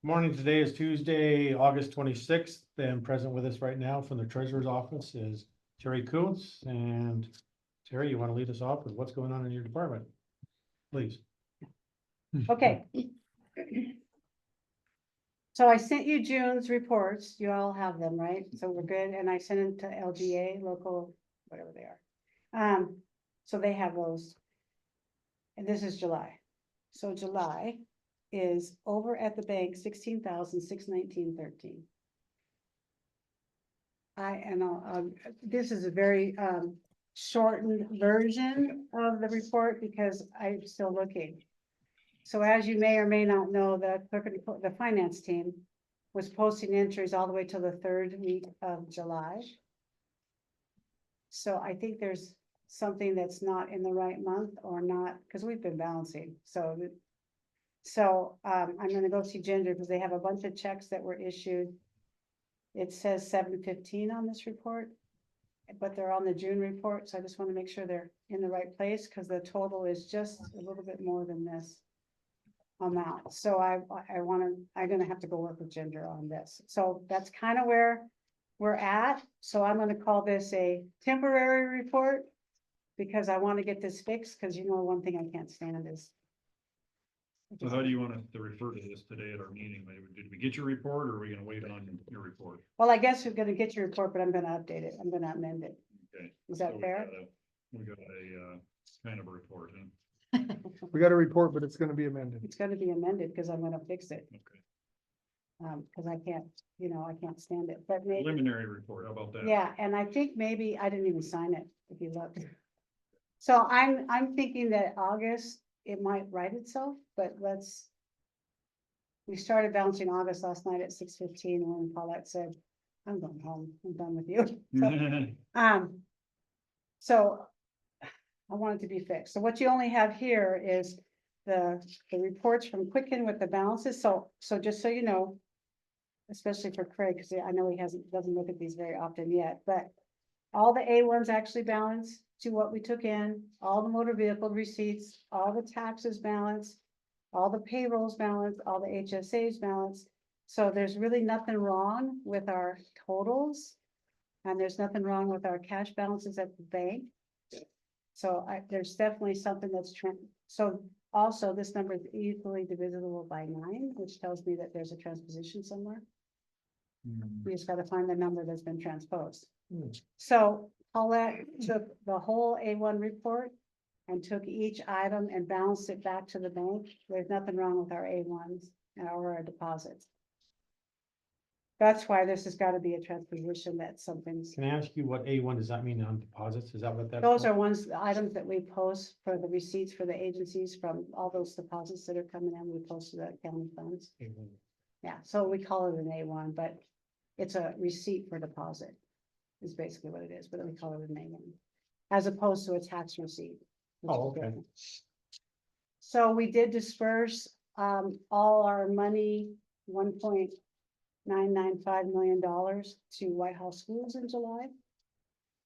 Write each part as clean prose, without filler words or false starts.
Morning, today is Tuesday, August 26th, and present with us right now from the treasurer's office is Terry Kuntz. And Terry, you want to lead us off with what's going on in your department? Please. Okay. So I sent you June's reports. You all have them, right? So we're good. And I sent them to LGA, local, whatever they are. So they have those. And this is July. So July is over at the bank, 16,619.13. This is a very shortened version of the report because I'm still looking. So as you may or may not know, the finance team was posting entries all the way till the third week of July. So I think there's something that's not in the right month or not, because we've been balancing. So I'm gonna go see Ginger because they have a bunch of checks that were issued. It says 7/15 on this report, but they're on the June report. So I just want to make sure they're in the right place because the total is just a little bit more than this amount. So I'm gonna have to go work with Ginger on this. So that's kind of where we're at. So I'm gonna call this a temporary report because I want to get this fixed, because one thing I can't stand is. So how do you want us to refer to this today at our meeting? Did we get your report or are we gonna wait on your report? Well, I guess we're gonna get your report, but I'm gonna update it. I'm gonna amend it. Okay. Is that So fair? We got a kind of a report, huh? We got a report, but it's gonna be amended. It's gonna be amended because I'm gonna fix it. Okay. Because I can't stand it, but maybe, Preliminary report, how about that? yeah, and I think maybe I didn't even sign it, if you look. So I'm thinking that August, it might write itself, but we started bouncing August last night at 6:15 when Paulette said, I'm going home, I'm done with you. So I want it to be fixed. So what you only have here is the reports from Quicken with the balances. So just so you know, especially for Craig, because I know he doesn't look at these very often yet, but all the A1s actually balance to what we took in, all the motor vehicle receipts, all the taxes balance, all the payrolls balance, all the HSAs balance. So there's really nothing wrong with our totals. And there's nothing wrong with our cash balances at the bank. So there's definitely something that's so also this number is equally divisible by 9, which tells me that there's a transposition somewhere. We just got to find the number that's been transposed. So Paulette took the whole A1 report and took each item and balanced it back to the bank. There's nothing wrong with our A1s or our deposits. That's why this has got to be a transposition that something's. Can I ask you what A1 does that mean on deposits? Is that what that? Those are items that we post for the receipts for the agencies from all those deposits that are coming in. We post to the county funds. A1. Yeah, so we call it an A1, but it's a receipt for deposit is basically what it is, but we call it an A1 as opposed to a tax receipt. Oh, okay. So we did disperse all our money, $1.995 million to White House schools in July.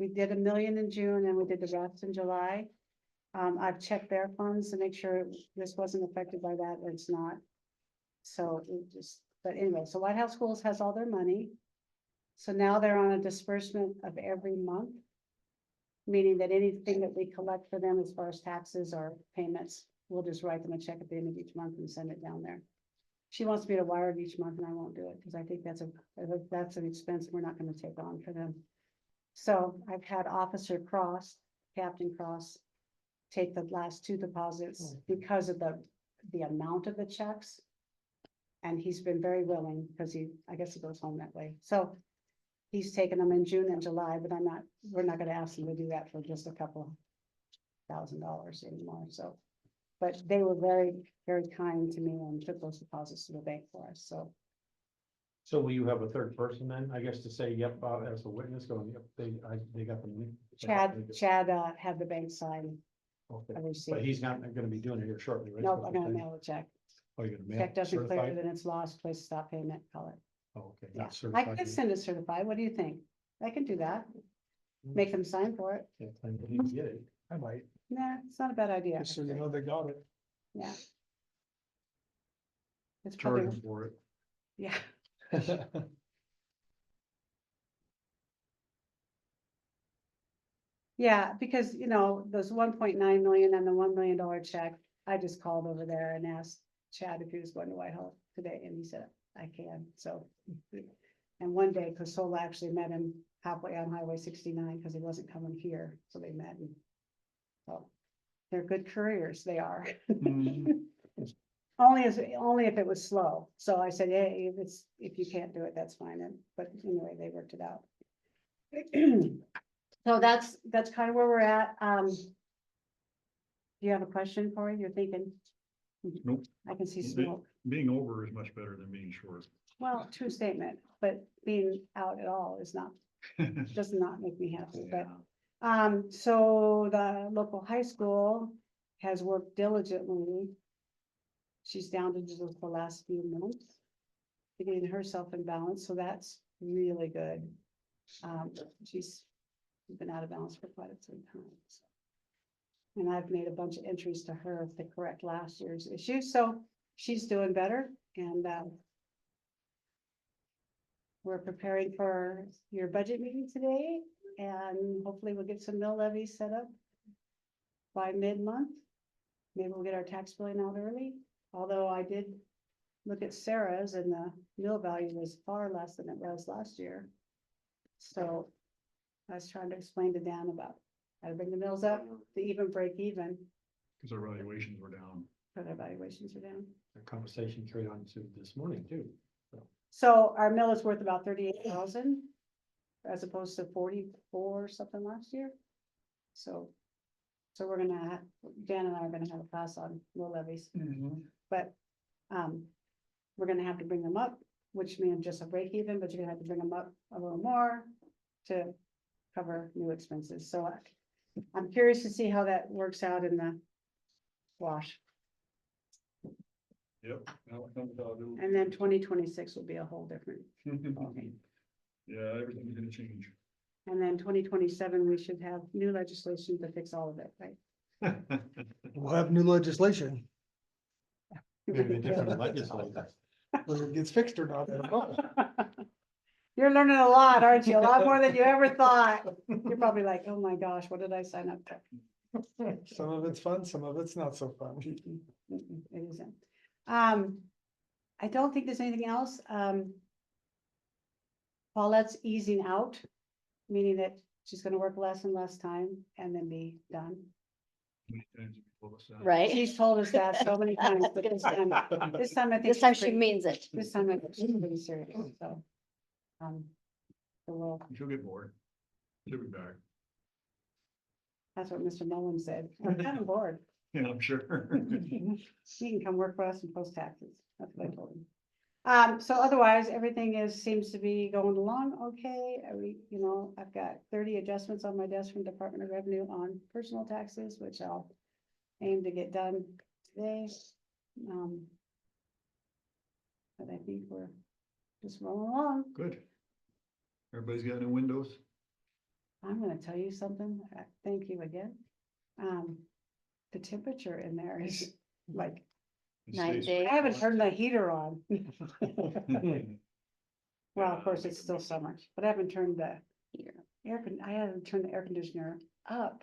We did $1 million in June and we did the rest in July. I've checked their funds to make sure this wasn't affected by that. It's not. So but anyway, so White House schools has all their money. So now they're on a disbursement of every month, meaning that anything that we collect for them as far as taxes or payments, we'll just write them a check at the end of each month and send it down there. She wants me to wire it each month and I won't do it because I think that's an expense we're not going to take on for them. So I've had Officer Cross, Captain Cross, take the last 2 deposits because of the amount of the checks. And he's been very willing because I guess he goes home that way. So he's taken them in June and July, but we're not going to ask him to do that for just a couple $1,000 anymore. So, but they were very, very kind to me and took those deposits to the bank for us. So will you have a third person then, I guess, to say, yep, as a witness going, yep, they got the money? Chad had the bank sign Okay. a receipt. But he's not gonna be doing it here shortly, right? Nope, I'm gonna mail a check. Oh, you're gonna mail Check doesn't clear, certified? then it's lost, please stop payment, call it. Oh, okay. Yeah, Not I certified. could send it certified. What do you think? I can do that. Make them sign for it. Yeah, claim that you get it. I might, Nah, it's not a bad idea. just so you know they got it. Yeah. It's Charge probably, them for it. Yeah, yeah, because, you know, those 1.9 million and the $1 million check, I just called over there and asked Chad if he was going to Whitehall today, and he said, I can, so. And one day, Casola actually met him halfway on Highway 69, because he wasn't coming here, so they met and. So, they're good couriers, they are. Only if it was slow, so I said, hey, if you can't do it, that's fine, and, but anyway, they worked it out. So that's kind of where we're at, do you have a question for me? You're thinking? Nope. I can see Be- smoke. Being over is much better than being short. Well, true statement, but being out at all is not, does not make me happy, but. So the local high school has worked diligently. She's down to just the last few months. To getting herself in balance, so that's really good. She's been out of balance for quite some time. So. And I've made a bunch of entries to her to correct last year's issues, so she's doing better, and we're preparing for your budget meeting today, and hopefully we'll get some mill levies set up by mid-month. Maybe we'll get our tax billing out early, although I did look at Sarah's, and the mill value was far less than it was last year. So I was trying to explain to Dan about how to bring the mills up to even break even, Cause our valuations were down. but our valuations are down. The conversation carried on to this morning too. So our mill is worth about 38,000 as opposed to 44 or something last year. So we're gonna, Dan and I are gonna have a class on mill levies, but we're gonna have to bring them up, which means just a break even, but you're gonna have to bring them up a little more to cover new expenses. So I'm curious to see how that works out in the wash. Yep. And then 2026 will be a whole different. Yeah, everything's gonna change. And then 2027, we should have new legislation to fix all of it, right? We'll have new legislation, Maybe a different legislator. whether it gets fixed or not, I don't know. You're learning a lot, aren't you? A lot more than you ever thought. You're probably like, oh my gosh, what did I sign up for? Some of it's fun, some of it's not so fun. Mm-mm, it isn't. I don't think there's anything else. Paulette's easing out, meaning that she's gonna work less and less time and then be done. Many times have you told us that? Right? She's told us that so many times, but this time I think. This she's time she pretty- means it. This time I think she's pretty serious, so. So we'll, She'll get bored. She'll be back. that's what Mr. Mullin said. I'm kind of bored. Yeah, I'm sure. He can come work for us and post taxes. That's what I told him. So otherwise, everything seems to be going along okay. I've got 30 adjustments on my desk from Department of Revenue on personal taxes, which I'll aim to get done today. But I think we're just rolling along. Good. Everybody's got new windows. I'm gonna tell you something. Thank you again. The temperature in there is like, It Night stays- day. I haven't turned the heater on. Well, of course, it's still summer, but I haven't turned the I haven't turned the air conditioner up.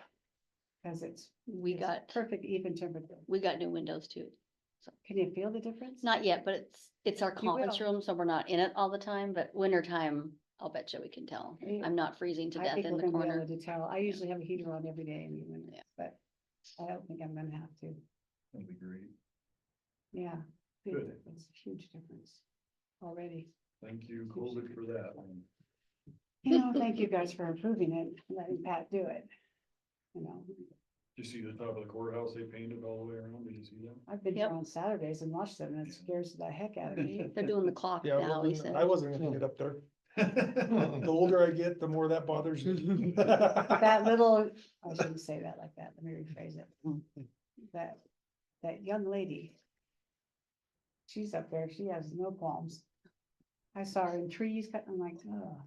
Cause it's We got, perfect even temperature. we got new windows too. Can you feel the difference? Not yet, but it's our You will. conference room, so we're not in it all the time, but winter time, I'll bet you we can tell. Yeah. I'm not freezing to I death think in we're the gonna be corner. able to tell. I usually have a heater on every day in the winter, Yeah. but I don't think I'm gonna have to. That'd be great. Yeah. Big Good. difference, huge difference already. Thank you, COVID, for that. Thank you guys for improving it, and letting Pat do it. Did you see the top of the courthouse? They painted all the way around. Did you see that? I've been Yep. here on Saturdays and watched them, and it scares the heck out of me. They're doing the clock Yeah, now, he said. I wasn't gonna get up there. The older I get, the more that bothers me. That little, I shouldn't say that like that, let me rephrase it. That young lady. She's up there, she has no qualms. I saw her in trees, I'm like, oh.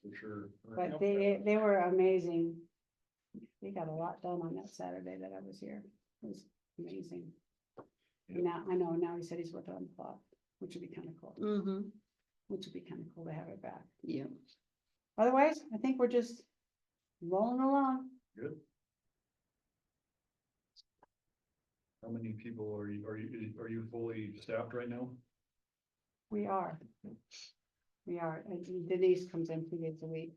For sure. But they were amazing. They got a lot done on that Saturday that I was here. It was amazing. And now, I know, now he said he's working on the clock. which would be kind of cool, Mm-hmm, which would be kind of cool to have it back. yeah. Otherwise, I think we're just rolling along. Good. How many people are you fully staffed right now? We are. We are, and Denise comes in 2 days a week.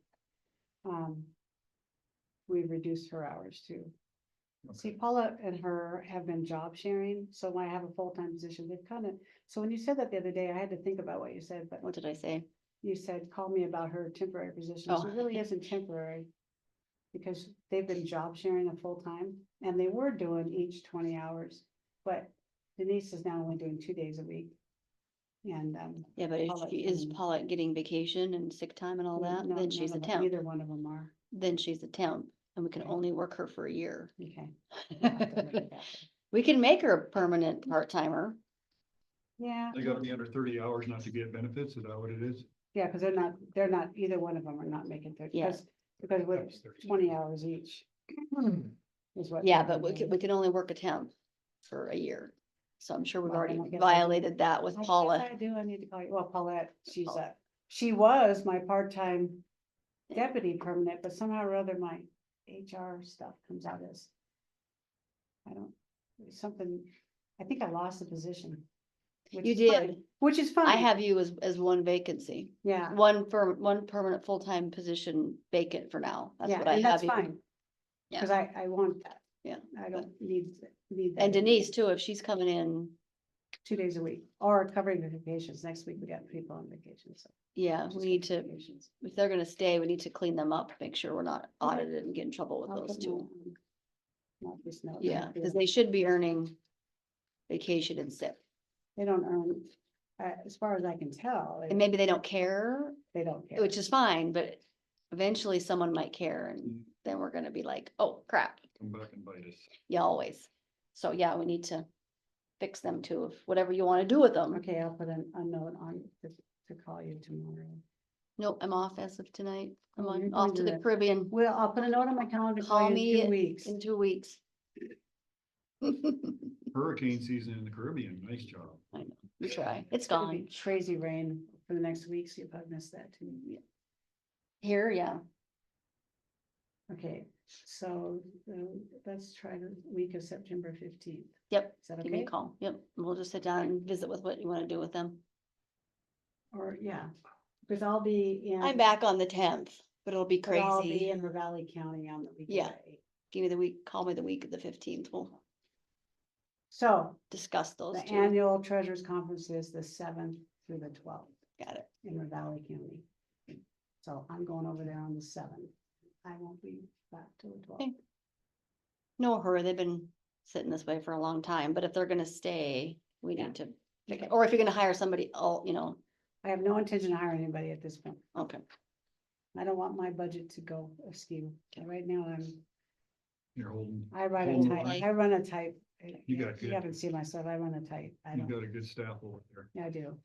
We've reduced her hours too. See, Paula and her have been job sharing, so when I have a full-time position, they've kind of, so when you said that the other day, I had to think about what you said, but What did I say? you said, call me about her temporary position. Oh. She really isn't temporary. Because they've been job sharing a full-time, and they were doing each 20 hours, but Denise is now only doing 2 days a week. And, Yeah, but if Paulette she is can- Paulette getting vacation and sick time and all that, no, then she's a none of them- temp, Neither one of them are, then she's a temp, and we can Okay. only work her for a year. okay. We'll have to look at that. We can make her a permanent part-timer. Yeah, They gotta be under 30 hours not to get benefits, is that what it is? yeah, because they're not, either one of them are not making 30, Yeah. because with 20 hours each. Is what. Yeah, they're but we doing. can only work a temp for a year. So I'm sure we've Well, already then I guess violated that with I guess Paula. I do, I need to call you, well, Paulette, Paulette. she was my part-time deputy permanent, but somehow or other my HR stuff comes out as. I don't, something, I think I lost the position. which You is fine, did. Which is fine. I have you as one vacancy, Yeah, one permanent full-time position vacant for now. That's yeah, what I and have that's you. fine. Yeah. Cause I want that. Yeah. I don't need that. And anymore. Denise too, if she's coming in, 2 days a week, or covering the vacations. Next week we got people on vacation, so. yeah, just we need cover to, vacations. if they're gonna stay, we need to clean them up, make sure we're not Okay. audited and get in trouble with I'll those put two. my, not this note, Yeah, not because the- they should be earning vacation and sick. They don't earn, as far as I can tell, And maybe they don't care, they don't care. which is fine, but eventually someone might care and then we're gonna be like, oh crap, Come back and bite us. yeah, always. So yeah, we need to fix them too, if whatever you wanna do with them. Okay, I'll put a note on to call you tomorrow. Nope, I'm off as of tonight. I'm Oh, you're on, going off to to the the- Caribbean Well, I'll put a note on my calendar to Call call you me in 2 weeks. in 2 weeks. Hurricane season in the Caribbean, nice job. We try, it's gonna be gone. crazy rain for the next week, so you'll probably miss that too. Here, yeah, Okay, so let's try the week of September 15th. yep, Is that give me a okay? call, yep, and we'll just sit down and visit with what you wanna do with them. Or, yeah, because I'll be in. I'm back on the 10th, but it'll be but I'll be crazy. in Ravalli County on the week. of Yeah. the 8th. Give me the week, call me the week of the 15th, we'll So discuss those the two. annual treasurers conference is the 7th through the 12th Got it. in Ravalli County. So I'm going over there on the 7th. I won't be back till the 12th. Okay. No hurry, they've been sitting this way for a long time, but if they're gonna stay, we Yeah. need to, Okay. or if you're gonna hire somebody, I have no intention of hiring anybody at this point. okay. I don't want my budget to go askew. Right now, You're holding, I run a Hold tight, on. I run a tight. You got You good. haven't seen myself, I run a tight. I you've don't, got a good staff over there. yeah, I do.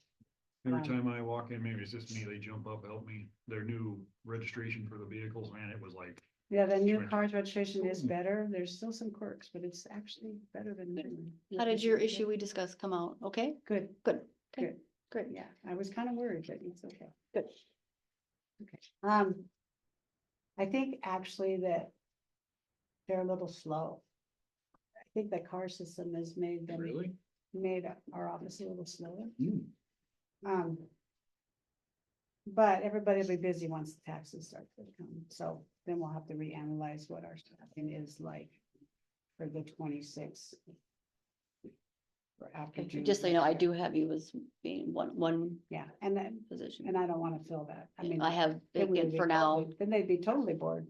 Every Wow. time I walk in, maybe it's just me, they jump up, help me. Their new registration for the vehicles, man, it was like, Yeah, the new Sure. cars registration is Ooh. better. There's still some quirks, but it's actually better than. How did your issue we discussed come out? Okay, Good, good. Okay, good. great. Yeah, I was kind of worried, but it's okay. Good. Okay, I think actually that they're a little slow. I think the car system has made them, really? made our office a little slower. Hmm. But everybody will be busy once the taxes start to come, so then we'll have to reanalyze what our staffing is like for the 26th. For after June. Just so you know, I do have you as being one Yeah, and then, position. and I don't want to fill that. I mean. I have then we would vacant be for now. totally- Then they'd be totally bored.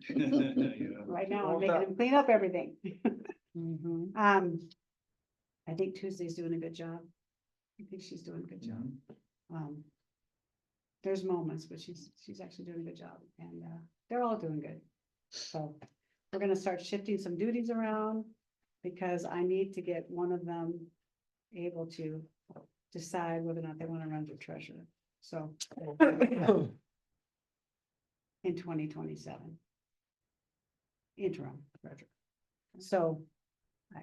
Yeah. Right now, I'm Well, making that- them clean up everything. Mhm. I think Tuesday's doing a good job. I think she's doing a good job. There's moments, but she's actually doing a good job, and they're all doing good. So we're gonna start shifting some duties around because I need to get one of them able to decide whether or not they want to run for treasurer. So in 2027. Interim treasurer. So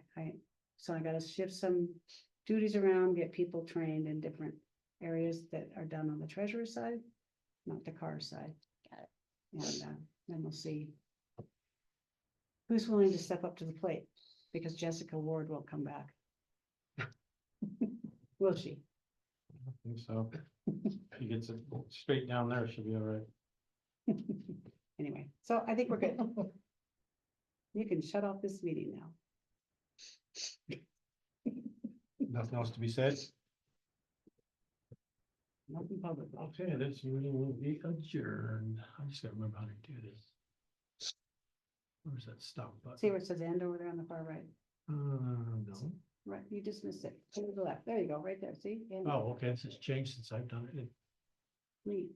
I gotta shift some duties around, get people trained in different areas that are done on the treasurer side, not the car side. Got it. And then we'll see who's willing to step up to the plate, because Jessica Ward will come back. Will she? I think so. If he gets it straight down there, she'll be all right. Anyway, so I think we're good. You can shut off this meeting now. Nothing else to be said? Nothing public. Okay, this meeting will be adjourned. I just gotta remember how to do this. Where's that stop button? See where it says end over there on the far right? No. Right, you just missed it. To the left. There you go, right there, see? And Oh, okay, this has changed since I've done it. leave.